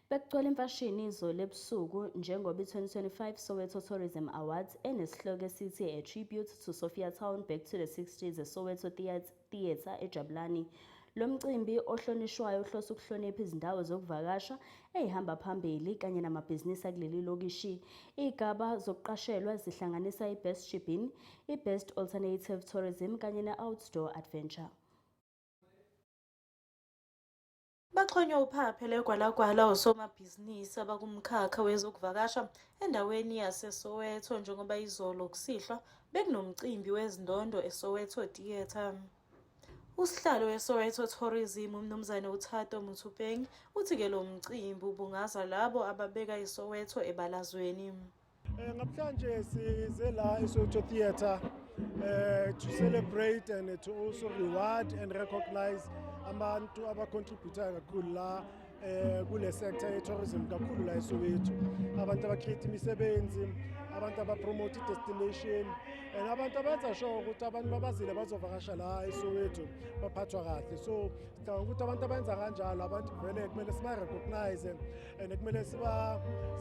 Bekugcwele imfashini izolo ebusuku njengoba i-2025 Soweto Tourism Awards enesihloko esithi A Tribute to Sophiatown Back to the 60s eSoweto Theatre eJabulani. Lo mcimbi ohlonishwayo uhlose ukuhlonipha izindawo zokuvakasha ezihamba phambili kanye namabhizinisi akuleli lokishi. Igaba zokuqashelwa zihlanganisa i-Best Shipping, i-Best Alternative Tourism kanye ne-Outdoor Adventure. Baxhonywa uphaphe legwalagwala osomabhizinisi abakumkhakha wezokuvakasha endaweni yaseSoweto njengoba izolo kusihlwa bekunomcimbi wezindondo eSoweto Theatre. Usihlalo weSoweto Tourism uMnumzane uThato Mthupeng uthi-ke lo mcimbi ubungaza labo ababeka iSoweto ebalazweni. Namhlanje size la eSoweto Theatre to celebrate and to also reward and recognize abantu abacontributor kakhulu la kule sector ye-tourism kakhulu la eSoweto. Abantu abacreate imisebenzi, abantu abapromote i-destination, and abantu abenza sure ukuthi abantu babazile bazovakasha la eSoweto baphathwa kahle. So sicabanga ukuthi abantu abenza kanjalo abantu vele kumele siba-recognize and kumele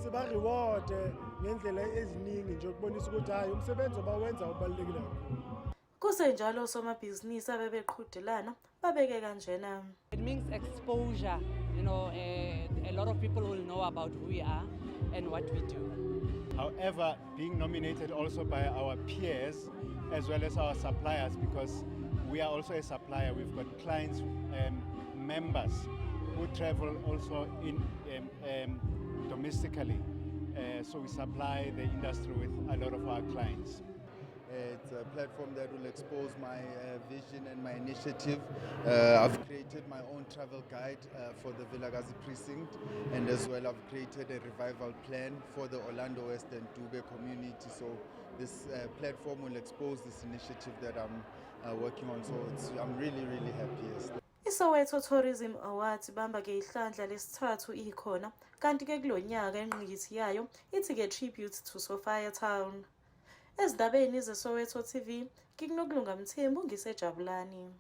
siba-reward ngendlela eziningi nje ukubonisa ukuthi hayi umsebenzi obawenza ubalulekile kakhulu. Kusenjalo osomabhizinisi abebeqhudelana babeke kanjena. It means exposure, a lot of people will know about who we are and what we do. However, being nominated also by our peers as well as our suppliers, because we are also a supplier. We've got clients, members who travel also in domestically. So we supply the industry with a lot of our clients. It's a platform that will expose my vision and my initiative. I've created my own travel guide for the Vilakazi precinct, and as well I've created a revival plan for the Orlando West and Dube community. So this platform will expose this initiative that I'm working on. So I'm really, really happy. Yes. ISoweto Tourism Awards bamba-ke ihlandla lesithathu ikhona, kanti-ke kulo nyaka enqikithi yayo ithi-ke Tribute to Sophiatown. Ezindabeni zeSoweto TV, ngikunokulunga Mthembu ngisejabulani.